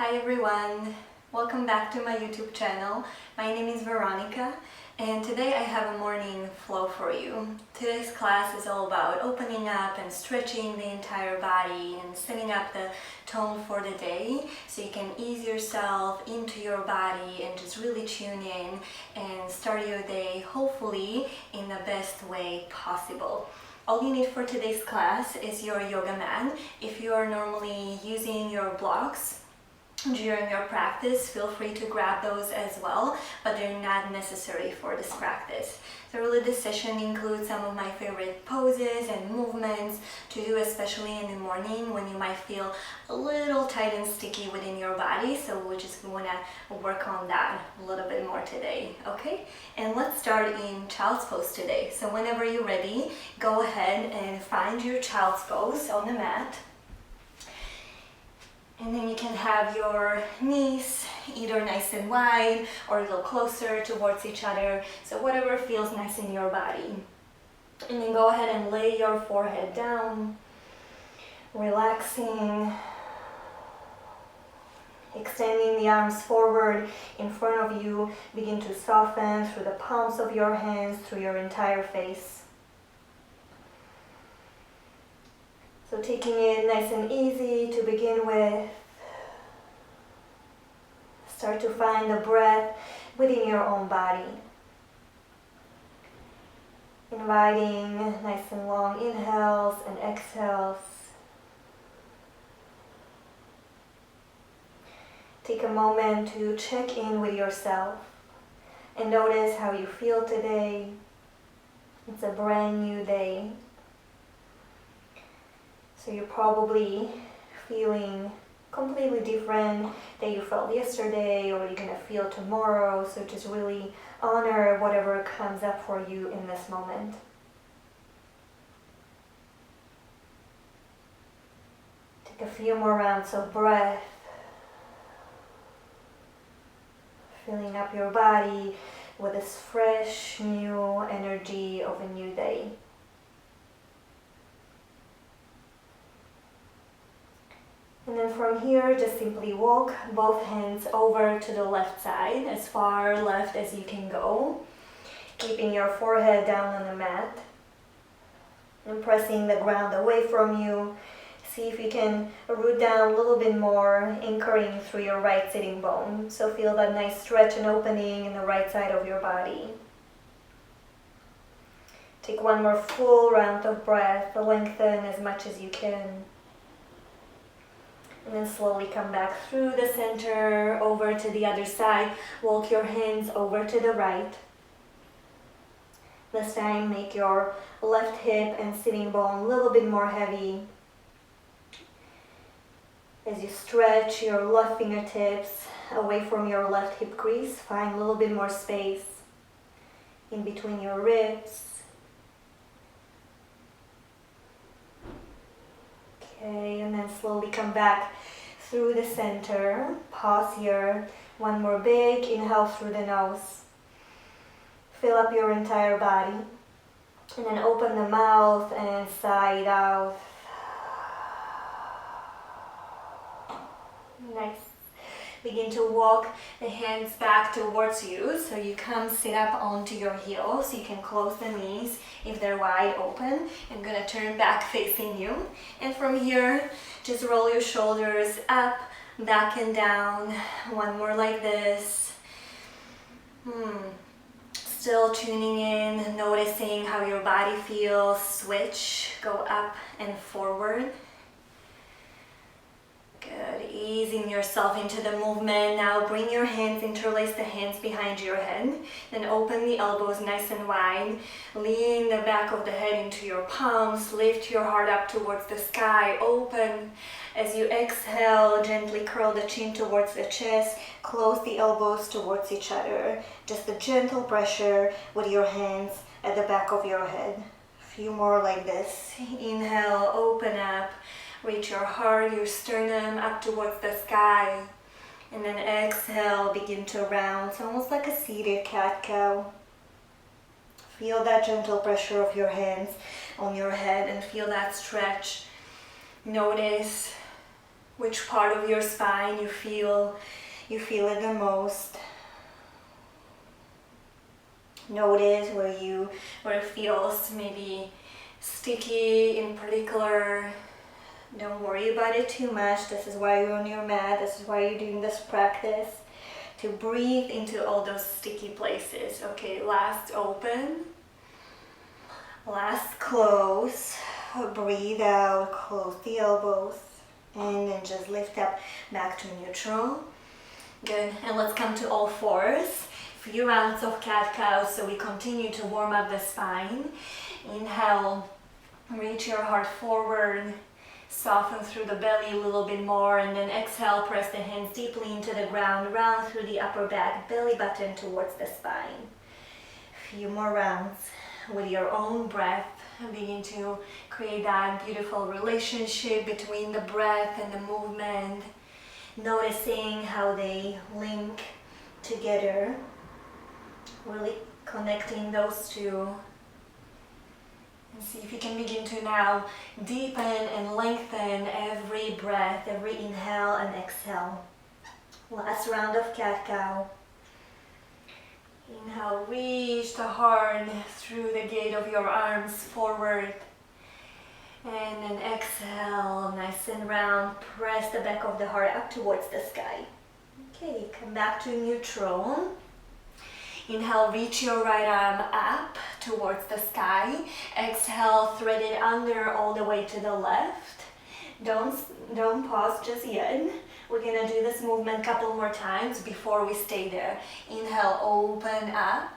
Hi everyone, welcome back to my YouTube channel. My name is Veronika and today I have a morning flow for you. Today's class is all about opening up and stretching the entire body and setting up the tone for the day so you can ease yourself into your body and just really tune in and start your day hopefully in the best way possible. All you need for today's class is your yoga mat. If you are normally using your blocks during your practice, feel free to grab those as well, but they're not necessary for this practice. So really this session includes some of my favorite poses and movements to do, especially in the morning when you might feel a little tight and sticky within your body. So we just want to work on that a little bit more today, okay? And let's start in child's pose today. So whenever you're ready, go ahead and find your child's pose on the mat. And then you can have your knees either nice and wide or a little closer towards each other. So whatever feels nice in your body. And then go ahead and lay your forehead down, relaxing, extending the arms forward in front of you. Begin to soften through the palms of your hands, through your entire face. So taking it nice and easy to begin with. Start to find the breath within your own body. Inviting nice and long inhales and exhales. Take a moment to check in with yourself and notice how you feel today. It's a brand new day. So you're probably feeling completely different than you felt yesterday or you're going to feel tomorrow. So just really honor whatever comes up for you in this moment. Take a few more rounds of breath. Filling up your body with this fresh, new energy of a new day. And then from here, just simply walk both hands over to the left side, as far left as you can go. Keeping your forehead down on the mat. And pressing the ground away from you. See if you can root down a little bit more, anchoring through your right sitting bone. So feel that nice stretch and opening in the right side of your body. Take one more full round of breath, lengthen as much as you can. And then slowly come back through the center, over to the other side. Walk your hands over to the right. This time make your left hip and sitting bone a little bit more heavy. As you stretch your left fingertips away from your left hip crease, find a little bit more space in between your ribs. Okay, and then slowly come back through the center. Pause here. One more big inhale through the nose. Fill up your entire body. And then open the mouth and sigh it out. Nice. Begin to walk the hands back towards you, so you come sit up onto your heels. You can close the knees if they're wide open. I'm gonna turn back facing you, and from here just roll your shoulders up, back and down. One more like this. Still tuning in, noticing how your body feels. Switch, go up and forward. Good, easing yourself into the movement. Now bring your hands, interlace the hands behind your head. Then open the elbows nice and wide. Lean the back of the head into your palms. Lift your heart up towards the sky. Open. As you exhale, gently curl the chin towards the chest. Close the elbows towards each other. Just a gentle pressure with your hands at the back of your head. A few more like this. Inhale, open up. Reach your heart, your sternum up towards the sky. And then exhale, begin to round. It's almost like a seated cat-cow. Feel that gentle pressure of your hands on your head and feel that stretch. Notice which part of your spine you feel it the most. Notice where it feels maybe sticky in particular. Don't worry about it too much. This is why you're on your mat. This is why you're doing this practice, to breathe into all those sticky places. Okay, last open, last close. Breathe out, close the elbows, and then just lift up back to neutral. Good, and let's come to all fours. Few rounds of cat-cow, so we continue to warm up the spine. Inhale, reach your heart forward, soften through the belly a little bit more, and then exhale, press the hands deeply into the ground, round through the upper back, belly button towards the spine. Few more rounds with your own breath. Begin to create that beautiful relationship between the breath and the movement, noticing how they link together, really connecting those two. And see if you can begin to now deepen and lengthen every breath, every inhale and exhale. Last round of cat-cow. Inhale, reach the heart through the gate of your arms forward. And then exhale, nice and round. Press the back of the heart up towards the sky. Okay, come back to neutral. Inhale, reach your right arm up towards the sky. Exhale, thread it under all the way to the left. Don't pause just yet. We're gonna do this movement a couple more times before we stay there. Inhale, open up,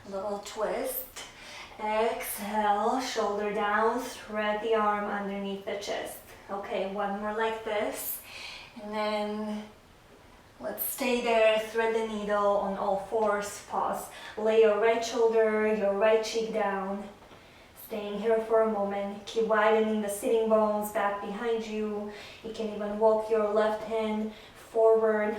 little twist. Exhale, shoulder down, thread the arm underneath the chest. Okay, one more like this. And then let's stay there, thread the needle on all fours, pause. Lay your right shoulder, your right cheek down. Staying here for a moment. Keep widening the sitting bones back behind you. You can even walk your left hand forward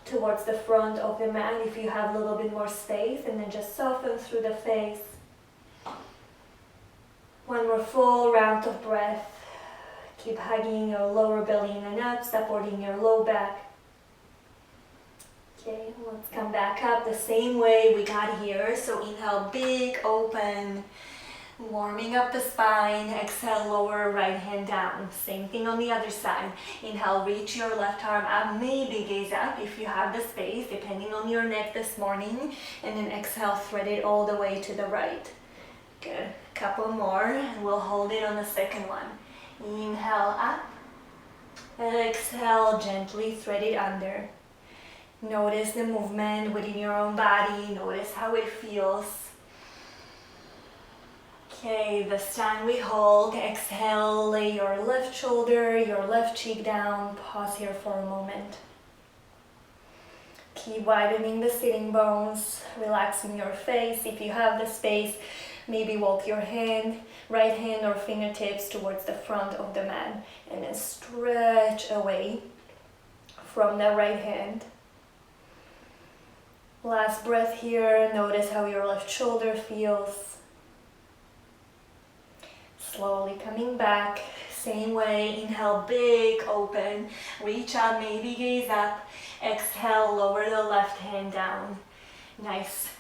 towards the front of the mat if you have a little bit more space, and then just soften through the face. One more full round of breath. Keep hugging your lower belly in and up, supporting your low back. Okay, let's come back up the same way we got here. So inhale, big open, warming up the spine. Exhale, lower right hand down. Same thing on the other side. Inhale, reach your left arm up, maybe gaze up if you have the space, depending on your neck this morning. And then exhale, thread it all the way to the right. Good, couple more, and we'll hold it on the second one. Inhale up, exhale, gently thread it under. Notice the movement within your own body. Notice how it feels. Okay, this time we hold. Exhale, lay your left shoulder, your left cheek down. Pause here for a moment. Keep widening the sitting bones, relaxing your face. If you have the space, maybe walk your right hand or fingertips towards the front of the mat, and then stretch away from the right hand. Last breath here. Notice how your left shoulder feels. Slowly coming back, same way. Inhale, big open, reach up, maybe gaze up. Exhale, lower the left hand down. Nice.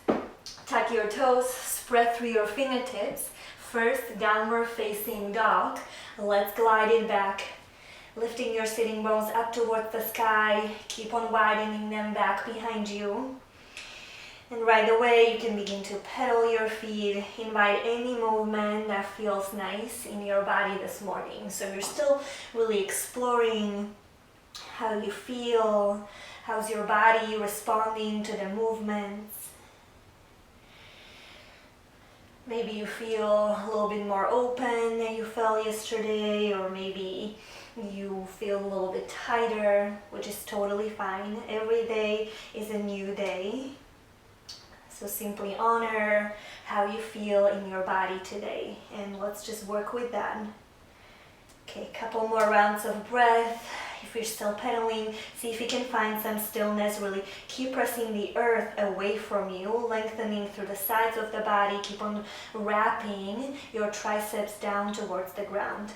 Tuck your toes, spread through your fingertips. First, downward facing dog. Let's glide it back. Lifting your sitting bones up towards the sky. Keep on widening them back behind you. And right away, you can begin to pedal your feet. Invite any movement that feels nice in your body this morning. So you're still really exploring how you feel, how's your body responding to the movements. Maybe you feel a little bit more open than you felt yesterday, or maybe you feel a little bit tighter, which is totally fine. Every day is a new day. So simply honor how you feel in your body today, and let's just work with that. Okay, couple more rounds of breath. If you're still pedaling, see if you can find some stillness. Really keep pressing the earth away from you, lengthening through the sides of the body. Keep on wrapping your triceps down towards the ground.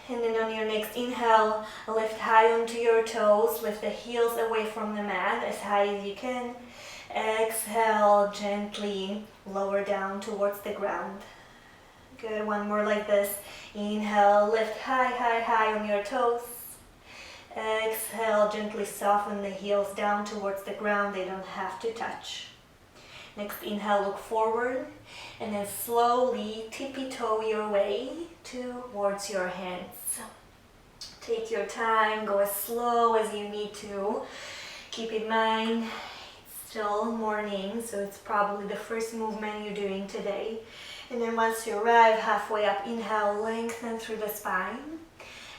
And then on your next inhale, lift high onto your toes, lift the heels away from the mat as high as you can. Exhale, gently lower down towards the ground. Good, one more like this. Inhale, lift high, high, high on your toes. Exhale, gently soften the heels down towards the ground, they don't have to touch. Next inhale, look forward, and then slowly tippy-toe your way towards your hands. Take your time, go as slow as you need to. Keep in mind, it's still morning, so it's probably the first movement you're doing today. And then once you arrive halfway up, inhale, lengthen through the spine.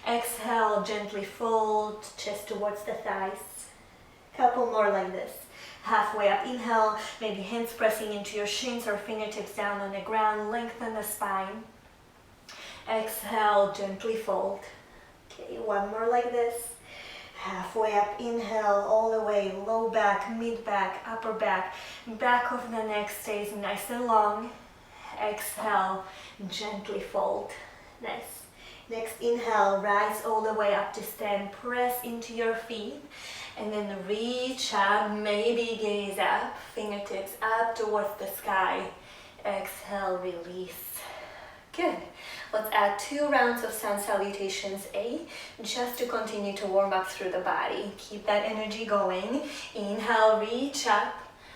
Exhale, gently fold, chest towards the thighs. Couple more like this. Halfway up, inhale, maybe hands pressing into your shins or fingertips down on the ground, lengthen the spine. Exhale, gently fold. Okay, one more like this. Halfway up, inhale, all the way, low back, mid back, upper back, back of the neck stays nice and long. Exhale, gently fold. Nice. Next inhale, rise all the way up to stand, press into your feet. And then reach up, maybe gaze up, fingertips up towards the sky. Exhale, release. Good. Let's add 2 rounds of sun salutations, just to continue to warm up through the body. Keep that energy going. Inhale, reach up,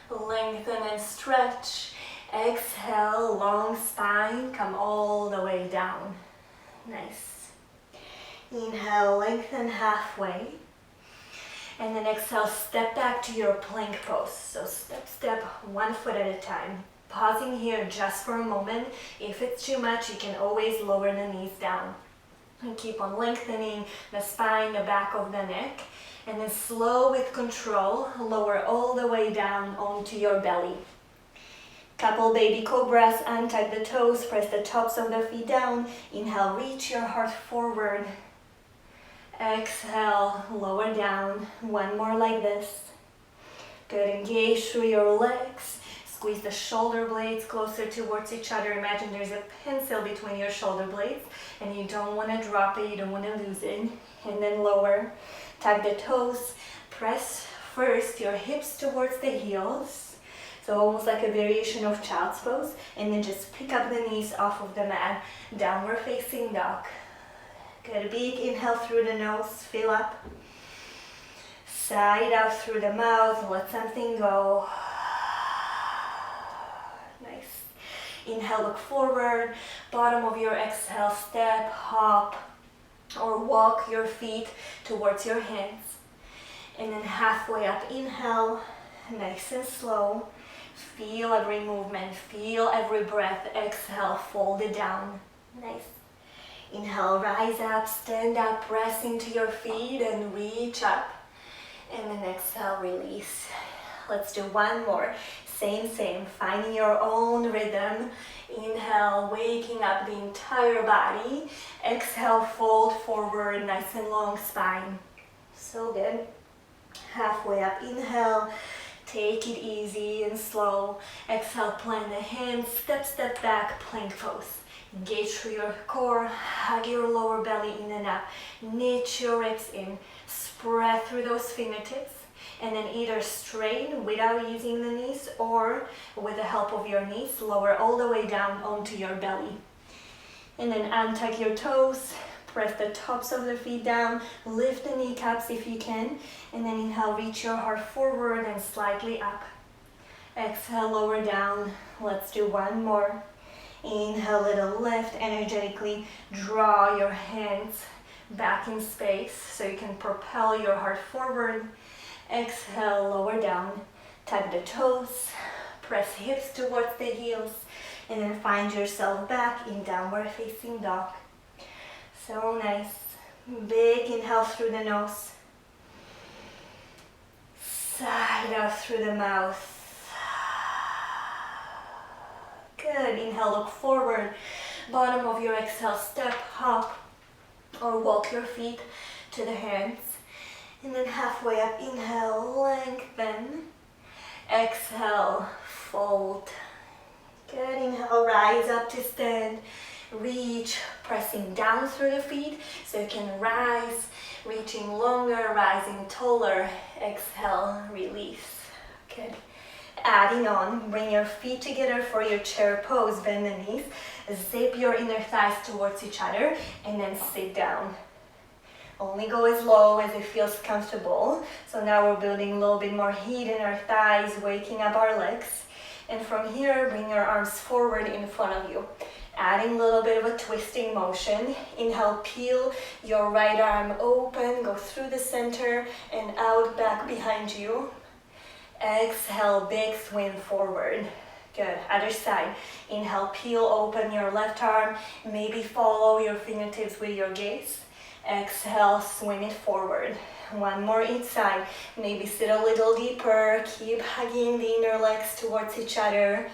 lengthen and stretch. Exhale, long spine, come all the way down. Nice. Inhale, lengthen halfway. And then exhale, step back to your plank pose. So step, 1 foot at a time. Pausing here just for a moment. If it's too much, you can always lower the knees down. And keep on lengthening the spine, the back of the neck. And then slow with control, lower all the way down onto your belly. Couple baby cobras, untuck the toes, press the tops of the feet down. Inhale, reach your heart forward. Exhale, lower down. 1 more like this. Good, engage through your legs. Squeeze the shoulder blades closer towards each other. Imagine there's a pencil between your shoulder blades and you don't want to drop it, you don't want to lose it. And then lower. Tuck the toes. Press first your hips towards the heels. So almost like a variation of child's pose. And then just pick up the knees off of the mat. Downward facing dog. Get a big inhale through the nose, fill up. Sigh out through the mouth, let something go. Nice. Inhale, look forward. Bottom of your exhale, step, hop, or walk your feet towards your hands. And then halfway up, inhale, nice and slow. Feel every movement, feel every breath. Exhale, fold it down. Nice. Inhale, rise up, stand up, press into your feet and reach up. And then exhale, release. Let's do 1 more. Same, finding your own rhythm. Inhale, waking up the entire body. Exhale, fold forward, nice and long spine. So good. Halfway up, inhale. Take it easy and slow. Exhale, plant the hands, step back, plank pose. Engage through your core, hug your lower belly in and up, knit your ribs in, spread through those fingertips, and then either straight without using the knees or with the help of your knees, lower all the way down onto your belly. And then untuck your toes, press the tops of the feet down, lift the kneecaps if you can, and then inhale, reach your heart forward and slightly up. Exhale, lower down. Let's do 1 more. Inhale, little lift, energetically draw your hands back in space so you can propel your heart forward. Exhale, lower down, tuck the toes, press hips towards the heels, and then find yourself back in downward facing dog. So nice. Big inhale through the nose, sigh out through the mouth. Good. Inhale, look forward. Bottom of your exhale, step, hop, or walk your feet to the hands. And then halfway up, inhale, lengthen. Exhale, fold. Good. Inhale, rise up to stand. reach, pressing down through the feet so you can rise, reaching longer, rising taller. Exhale, release. Good. Adding on, bring your feet together for your chair pose, bend the knees, zip your inner thighs towards each other, and then sit down. Only go as low as it feels comfortable. So now we're building a little bit more heat in our thighs, waking up our legs. And from here, bring your arms forward in front of you. Adding a little bit of a twisting motion. Inhale, peel your right arm open, go through the center and out, back behind you. Exhale, big swing forward. Good. Other side. Inhale, peel open your left arm. Maybe follow your fingertips with your gaze. Exhale, swing it forward. One more each side. Maybe sit a little deeper. Keep hugging the inner legs towards each other.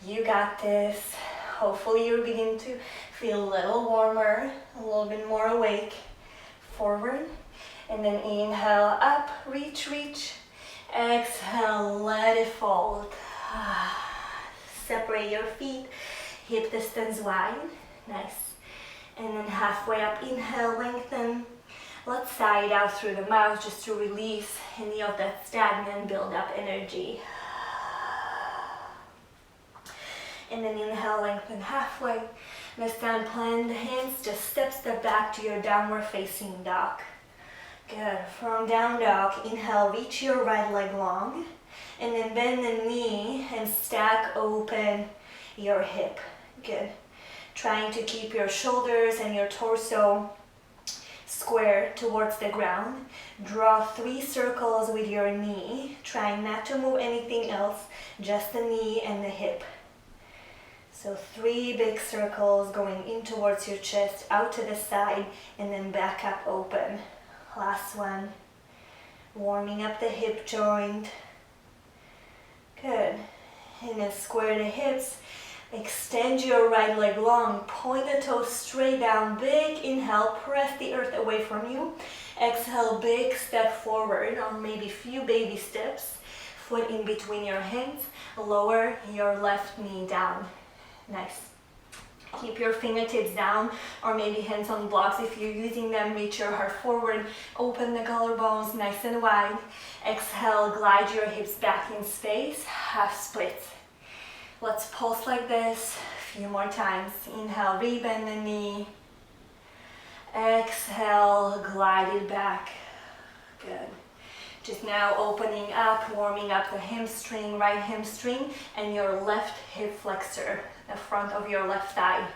You got this. Hopefully you begin to feel a little warmer, a little bit more awake. Forward. And then inhale, up, reach, reach. Exhale, let it fold. Separate your feet, hip distance wide. Nice. And then halfway up, inhale, lengthen. Let's sigh it out through the mouth just to release any of that stagnant build-up energy. And then inhale, lengthen halfway. This time, plant the hands, just step back to your downward facing dog. Good. From down dog, inhale, reach your right leg long. And then bend the knee and stack open your hip. Good. Trying to keep your shoulders and your torso square towards the ground. Draw 3 circles with your knee. Trying not to move anything else, just the knee and the hip. So 3 big circles going in towards your chest, out to the side, and then back up open. Last one. Warming up the hip joint. Good. And then square the hips. Extend your right leg long. Point the toes straight down. Big inhale. Press the earth away from you. Exhale. Big step forward, or maybe few baby steps. Foot in between your hands. Lower your left knee down. Nice. Keep your fingertips down, or maybe hands on blocks if you're using them. Reach your heart forward. Open the collarbones nice and wide. Exhale, glide your hips back in space. Half split. Let's pulse like this a few more times. Inhale, rebend the knee. Exhale, glide it back. Good. Just now opening up, warming up the hamstring, right hamstring, and your left hip flexor, the front of your left thigh.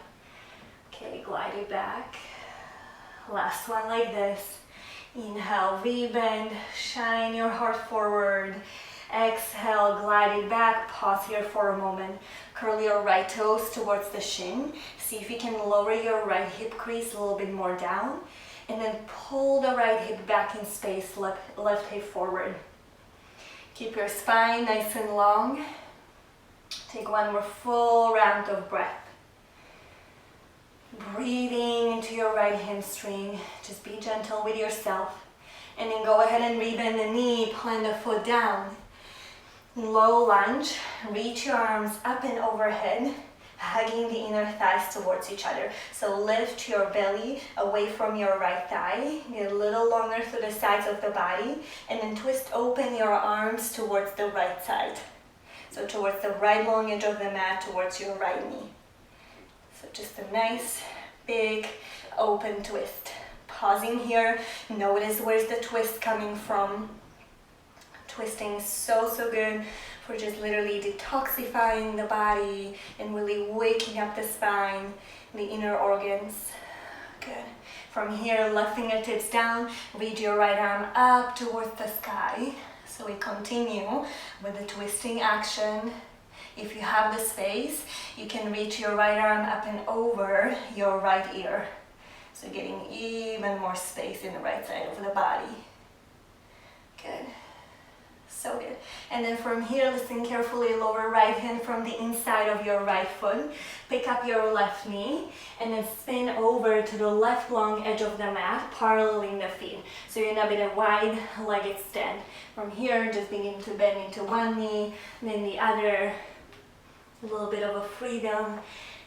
Okay, glide it back. Last one like this. Inhale, rebend, shine your heart forward. Exhale, glide it back. Pause here for a moment. Curl your right toes towards the shin. See if you can lower your right hip crease a little bit more down. And then pull the right hip back in space, left hip forward. Keep your spine nice and long. Take one more full round of breath. Breathing into your right hamstring. Just be gentle with yourself. And then go ahead and rebend the knee, plant the foot down. Low lunge, reach your arms up and overhead, hugging the inner thighs towards each other. So lift your belly away from your right thigh, get a little longer through the sides of the body, and then twist open your arms towards the right side. So towards the right long edge of the mat, towards your right knee. So just a nice, big, open twist. Pausing here, notice where's the twist coming from. Twisting is so good for just literally detoxifying the body and really waking up the spine, the inner organs. Good. From here, left fingertips down, reach your right arm up towards the sky. So we continue with the twisting action. If you have the space, you can reach your right arm up and over your right ear. So getting even more space in the right side of the body. Good. So good. And then from here, listen carefully, lower right hand from the inside of your right foot. Pick up your left knee and then spin over to the left long edge of the mat, paralleling the feet. So you're in a bit of wide-legged stand. From here, just begin to bend into one knee, then the other. A little bit of a freedom.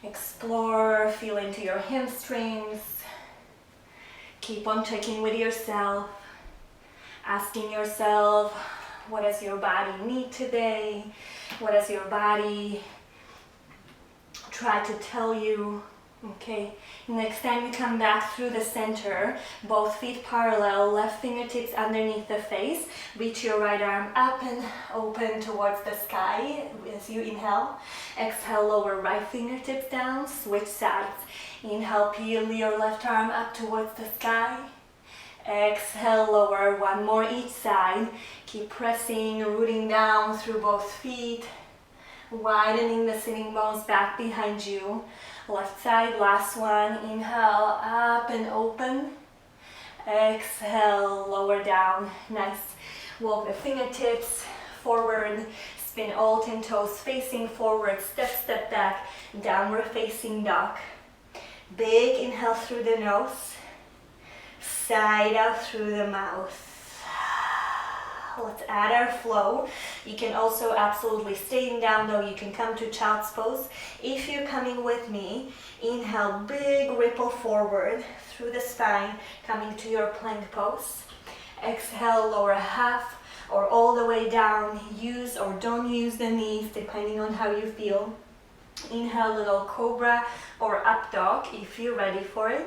Explore, feel into your hamstrings. Keep on checking with yourself, asking yourself, what does your body need today? What does your body try to tell you? Okay, next time you come back through the center, both feet parallel, left fingertips underneath the face, reach your right arm up and open towards the sky as you inhale. Exhale, lower right fingertips down, switch sides. Inhale, peel your left arm up towards the sky. Exhale, lower, one more each side. Keep pressing, rooting down through both feet, widening the sitting bones back behind you. Left side, last one. Inhale, up and open. Exhale, lower down. Nice. Walk the fingertips forward. Spin all 10 toes facing forward. Step, step back. Downward facing dog. Big inhale through the nose. Side out through the mouth. Let's add our flow. You can also absolutely staying down though. You can come to child's pose. If you're coming with me, inhale, big ripple forward through the spine, coming to your plank pose. Exhale, lower half or all the way down. Use or don't use the knees depending on how you feel. Inhale, little cobra or up dog if you're ready for it.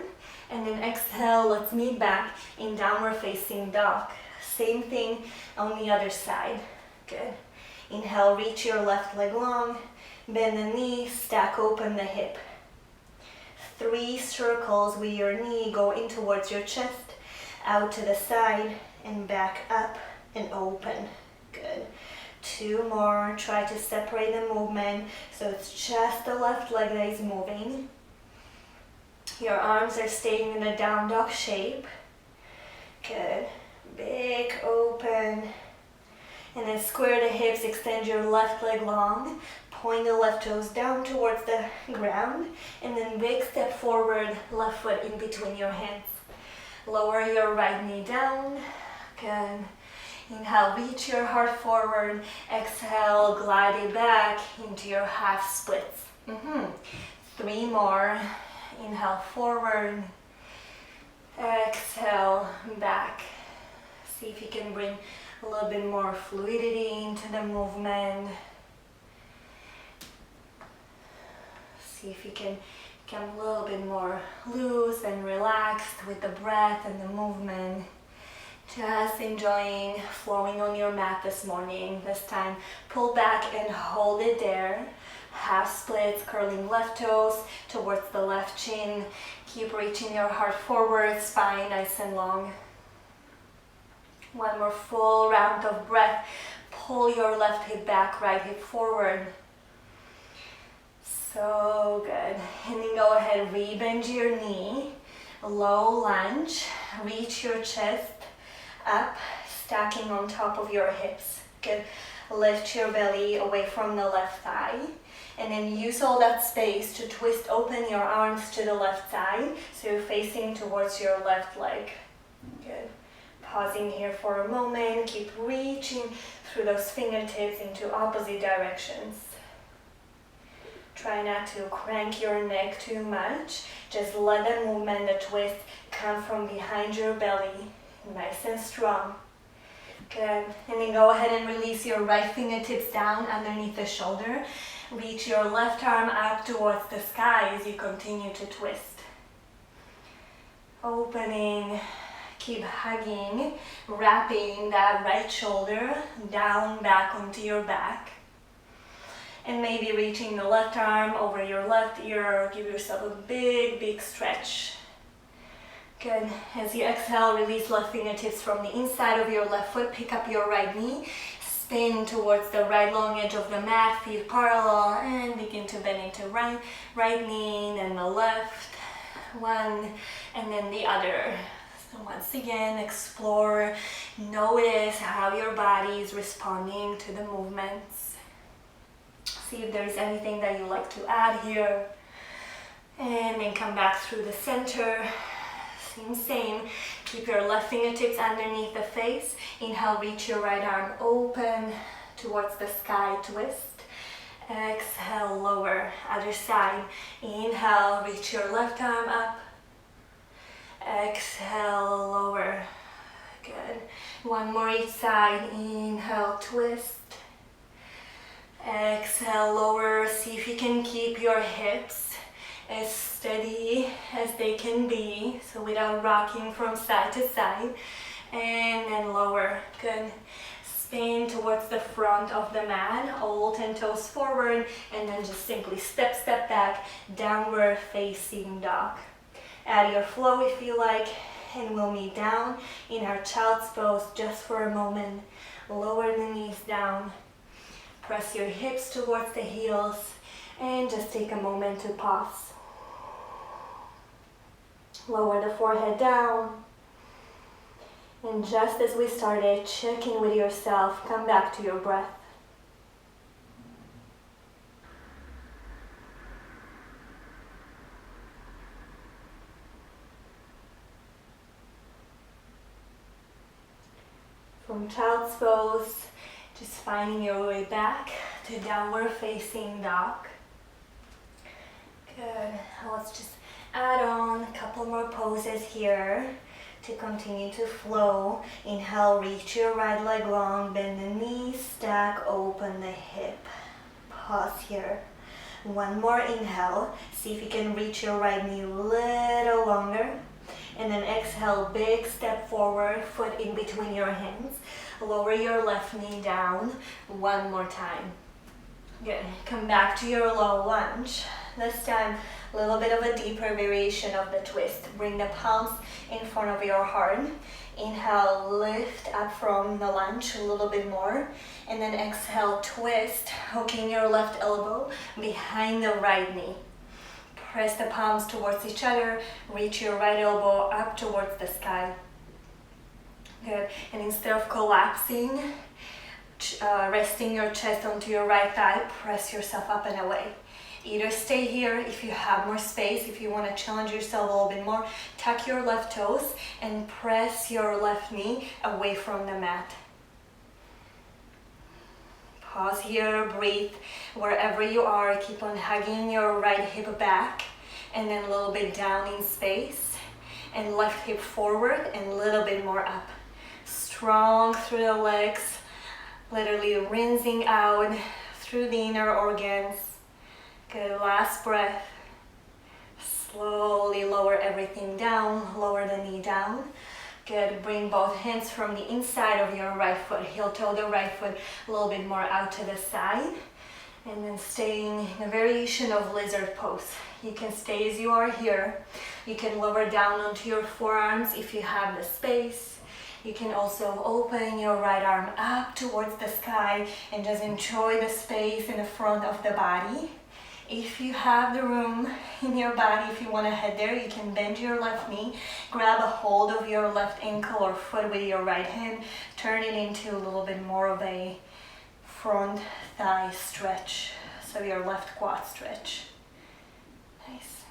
And then exhale, let's meet back in downward facing dog. Same thing on the other side. Good. Inhale, reach your left leg long, bend the knee, stack open the hip. 3 circles with your knee, go in towards your chest, out to the side and back up and open. Good. 2 more, try to separate the movement so it's just the left leg that is moving. Your arms are staying in the down dog shape. Good. Big open. And then square the hips, extend your left leg long. Point the left toes down towards the ground. And then big step forward, left foot in between your hands. Lower your right knee down. Good. Inhale, reach your heart forward. Exhale, glide it back into your half splits. 3 more. Inhale, forward. Exhale, back. See if you can bring a little bit more fluidity into the movement. See if you can become a little bit more loose and relaxed with the breath and the movement. Just enjoying flowing on your mat this morning. This time, pull back and hold it there. Half splits, curling left toes towards the left chin. Keep reaching your heart forward, spine nice and long. One more full round of breath. Pull your left hip back, right hip forward. So good. And then go ahead, rebend your knee. Low lunge. Reach your chest up, stacking on top of your hips. Good. Lift your belly away from the left thigh. And then use all that space to twist open your arms to the left side. So you're facing towards your left leg. Good. Pausing here for a moment. Keep reaching through those fingertips into opposite directions. Try not to crank your neck too much. Just let the movement, the twist, come from behind your belly. Nice and strong. Good. And then go ahead and release your right fingertips down underneath the shoulder. Reach your left arm up towards the sky as you continue to twist. Opening. Keep hugging, wrapping that right shoulder down back onto your back. And maybe reaching the left arm over your left ear. Give yourself a big, big stretch. Good. As you exhale, release left fingertips from the inside of your left foot. Pick up your right knee. Spin towards the right long edge of the mat. Feet parallel and begin to bend into right knee, then the left. One and then the other. So once again, explore, notice how your body is responding to the movements. See if there's anything that you like to add here. And then come back through the center. Same. Keep your left fingertips underneath the face. Inhale, reach your right arm open towards the sky, twist. Exhale, lower. Other side. Inhale, reach your left arm up. Exhale, lower. Good. One more each side. Inhale, twist. Exhale, lower. See if you can keep your hips as steady as they can be, so without rocking from side to side. And then lower. Good. Spin towards the front of the mat, all 10 toes forward, and then just simply step back, downward facing dog. Add your flow if you like, and we'll meet down in our child's pose just for a moment. Lower the knees down, press your hips towards the heels, and just take a moment to pause. Lower the forehead down. And just as we started, check in with yourself, come back to your breath. From child's pose, just finding your way back to downward facing dog. Good. Let's just add on a couple more poses here to continue to flow. Inhale, reach your right leg long, bend the knees, stack, open the hip. Pause here. One more inhale. See if you can reach your right knee a little longer. And then exhale, big step forward, foot in between your hands. Lower your left knee down. One more time. Good. Come back to your low lunge. This time, a little bit of a deeper variation of the twist. Bring the palms in front of your heart. Inhale, lift up from the lunge a little bit more. And then exhale, twist, hooking your left elbow behind the right knee. Press the palms towards each other. Reach your right elbow up towards the sky. Good. And instead of collapsing, resting your chest onto your right thigh, press yourself up and away. Either stay here if you have more space, if you want to challenge yourself a little bit more, tuck your left toes and press your left knee away from the mat. Pause here, breathe wherever you are, keep on hugging your right hip back and then a little bit down in space and left hip forward and a little bit more up. Strong through the legs, literally rinsing out through the inner organs. Good, last breath. Slowly lower everything down, lower the knee down. Good, bring both hands from the inside of your right foot, heel toe the right foot a little bit more out to the side. And then staying in a variation of lizard pose. You can stay as you are here. You can lower down onto your forearms if you have the space. You can also open your right arm up towards the sky and just enjoy the space in the front of the body. If you have the room in your body, if you want to head there, you can bend your left knee, grab a hold of your left ankle or foot with your right hand, turn it into a little bit more of a front thigh stretch, so your left quad stretch. Nice.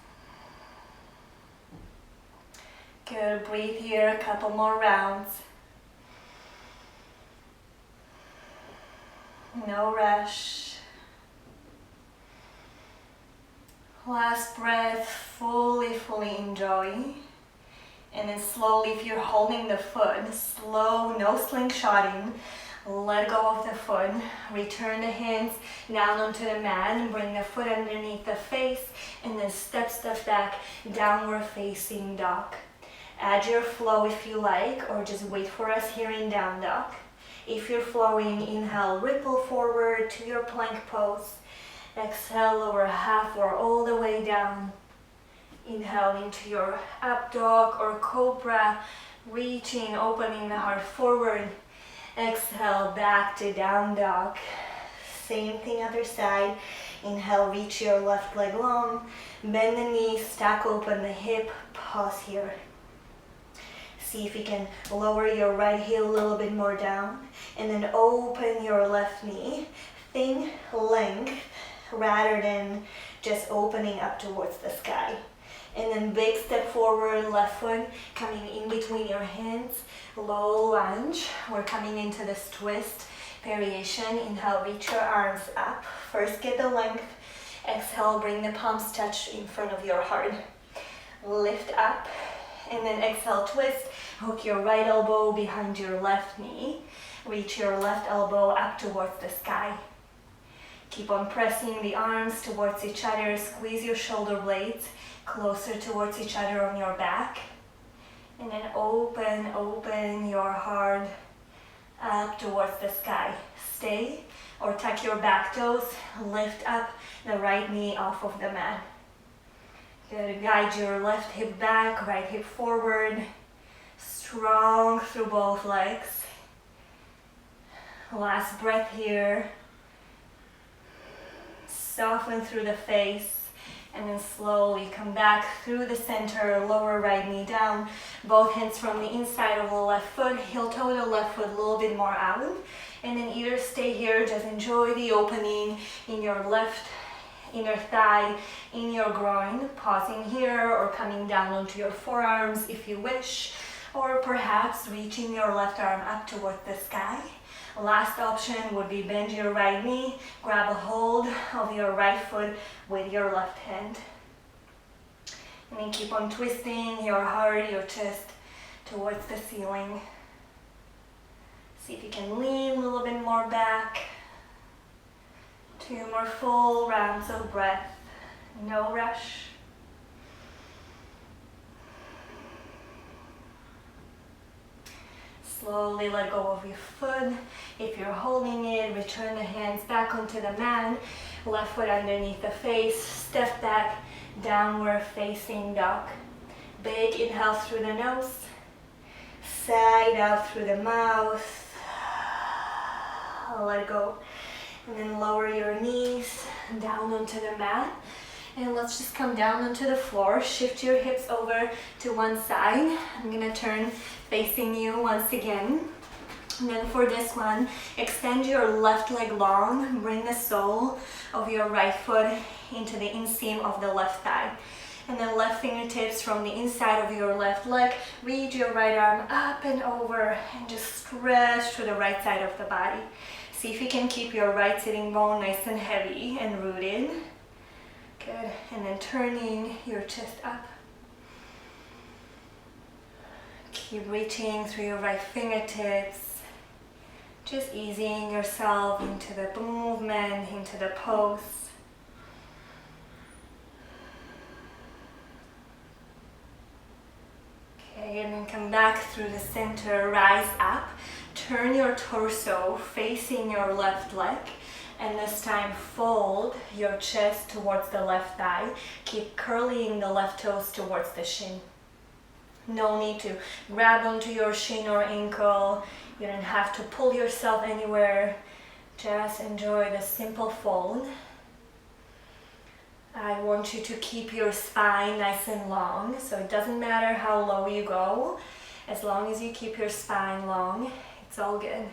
Good, breathe here, a couple more rounds. No rush. Last breath, fully enjoy. And then slowly, if you're holding the foot, slow, no slingshotting, let go of the foot, return the hands down onto the mat and bring the foot underneath the face and then step back, downward facing dog. Add your flow if you like, or just wait for us here in down dog. If you're flowing, inhale, ripple forward to your plank pose. Exhale, lower half or all the way down. Inhale into your up dog or cobra, reaching, opening the heart forward. Exhale, back to down dog. Same thing, other side. Inhale, reach your left leg long. Bend the knees, stack open the hip. Pause here. See if you can lower your right heel a little bit more down. And then open your left knee. Think length rather than just opening up towards the sky. And then big step forward, left foot coming in between your hands. Low lunge. We're coming into this twist. variation. Inhale, reach your arms up. First get the length. Exhale, bring the palms touch in front of your heart. Lift up, and then exhale, twist. Hook your right elbow behind your left knee. Reach your left elbow up towards the sky. Keep on pressing the arms towards each other. Squeeze your shoulder blades closer towards each other on your back. And then open your heart up towards the sky. Stay or tuck your back toes. Lift up the right knee off of the mat. Good. Guide your left hip back, right hip forward. Strong through both legs. Last breath here. Soften through the face. And then slowly come back through the center, lower right knee down. Both hands from the inside of the left foot. Heel toe the left foot a little bit more out. And then either stay here, just enjoy the opening in your left inner thigh, in your groin. Pausing here or coming down onto your forearms if you wish. Or perhaps reaching your left arm up towards the sky. Last option would be bend your right knee, grab a hold of your right foot with your left hand. And then keep on twisting your heart, your chest towards the ceiling. See if you can lean a little bit more back. 2 more full rounds of breath, no rush. Slowly let go of your foot. If you're holding it, return the hands back onto the mat. Left foot underneath the face. Step back, downward facing dog. Big inhale through the nose. Side out through the mouth. Let go. And then lower your knees down onto the mat. And let's just come down onto the floor. Shift your hips over to one side. I'm gonna turn facing you once again. And then for this one, extend your left leg long. Bring the sole of your right foot into the inseam of the left thigh. And then left fingertips from the inside of your left leg. Reach your right arm up and over and just stretch to the right side of the body. See if you can keep your right sitting bone nice and heavy and rooted. Good. And then turning your chest up. Keep reaching through your right fingertips. Just easing yourself into the movement, into the pose. Okay, and then come back through the center, rise up. Turn your torso facing your left leg. And this time fold your chest towards the left thigh. Keep curling the left toes towards the shin. No need to grab onto your shin or ankle. You don't have to pull yourself anywhere. Just enjoy the simple fold. I want you to keep your spine nice and long. So it doesn't matter how low you go. As long as you keep your spine long, it's all good.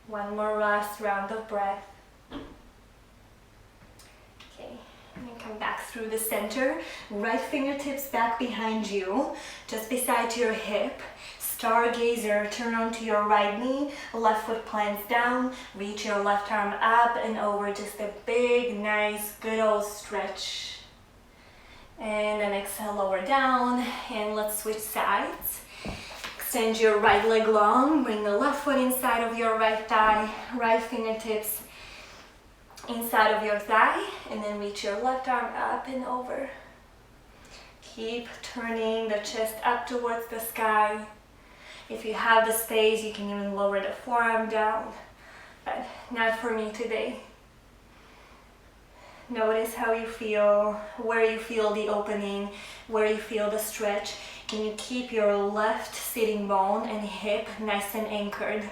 One more last round of breath. Okay, and then come back through the center. Right fingertips back behind you, just beside your hip. Stargazer, turn onto your right knee, left foot plants down, reach your left arm up and over, just a big, nice, good old stretch. And then exhale, lower down, and let's switch sides. Extend your right leg long, bring the left foot inside of your right thigh, right fingertips inside of your thigh, and then reach your left arm up and over. Keep turning the chest up towards the sky. If you have the space, you can even lower the forearm down, but not for me today. Notice how you feel, where you feel the opening, where you feel the stretch. Can you keep your left sitting bone and hip nice and anchored?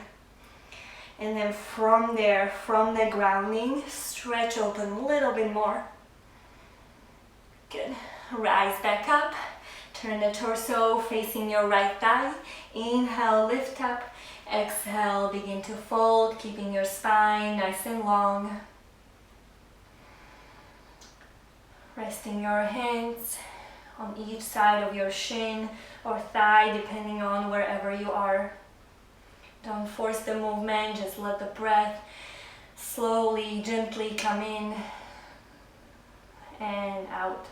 And then from there, from the grounding, stretch open a little bit more. Good. Rise back up. Turn the torso facing your right thigh. Inhale, lift up. Exhale, begin to fold, keeping your spine nice and long. Resting your hands on each side of your shin or thigh, depending on wherever you are. Don't force the movement, just let the breath slowly, gently come in and out.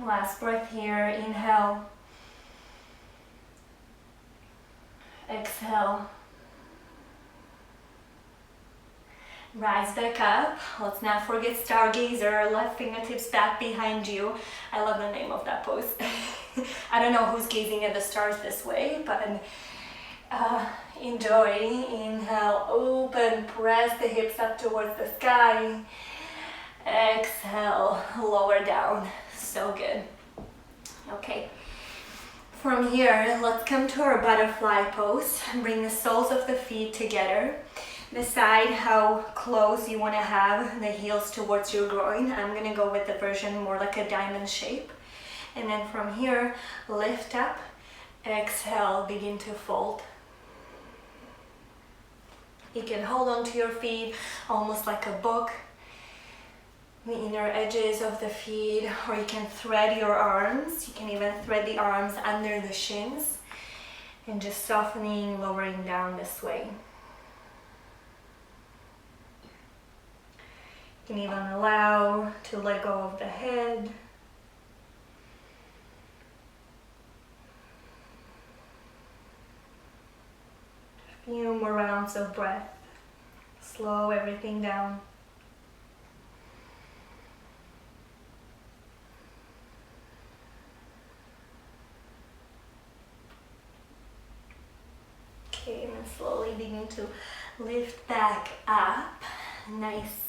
Last breath here, inhale, exhale. Rise back up. Let's not forget stargazer, left fingertips back behind you. I love the name of that pose. I don't know who's gazing at the stars this way, but enjoy. Inhale, open, press the hips up towards the sky. Exhale, lower down. So good. Okay. From here, let's come to our butterfly pose. Bring the soles of the feet together. Decide how close you want to have the heels towards your groin. I'm going to go with the version more like a diamond shape. And then from here, lift up. Exhale, begin to fold. You can hold on to your feet almost like a book. The inner edges of the feet, or you can thread your arms. You can even thread the arms under the shins and just softening, lowering down this way. You can even allow to let go of the head. A few more rounds of breath. Slow everything down. Okay, and then slowly begin to lift back up. Nice.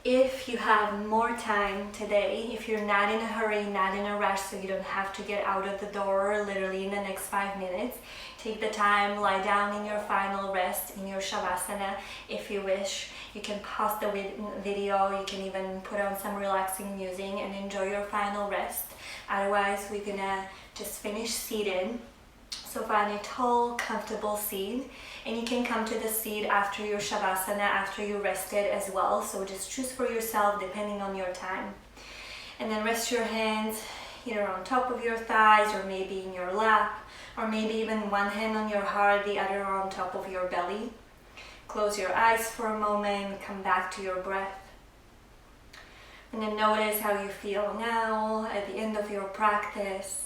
If you have more time today, if you're not in a hurry, not in a rush, so you don't have to get out of the door literally in the next 5 minutes, take the time, lie down in your final rest, in your shavasana. If you wish, you can pause the video, you can even put on some relaxing music and enjoy your final rest. Otherwise, we're gonna just finish seated. So find a tall, comfortable seat, and you can come to the seat after your shavasana, after you rested as well. So just choose for yourself depending on your time. And then rest your hands either on top of your thighs or maybe in your lap, or maybe even one hand on your heart, the other on top of your belly. Close your eyes for a moment, come back to your breath. And then notice how you feel now at the end of your practice.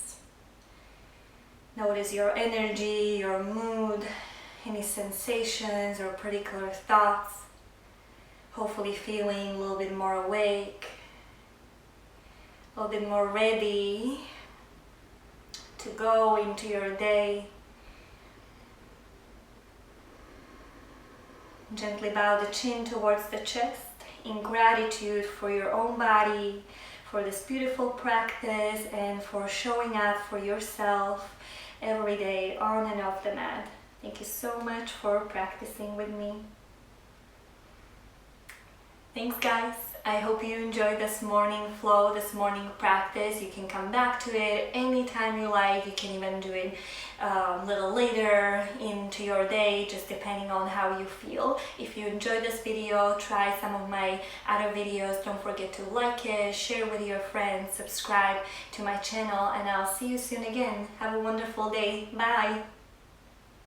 Notice your energy, your mood, any sensations or particular thoughts. Hopefully feeling a little bit more awake, a little bit more ready to go into your day. Gently bow the chin towards the chest in gratitude for your own body, for this beautiful practice, and for showing up for yourself every day on and off the mat. Thank you so much for practicing with me. Thanks guys. I hope you enjoyed this morning flow, this morning practice. You can come back to it anytime you like. You can even do it a little later into your day, just depending on how you feel. If you enjoyed this video, try some of my other videos. Don't forget to like it, share with your friends, subscribe to my channel, and I'll see you soon again. Have a wonderful day. Bye.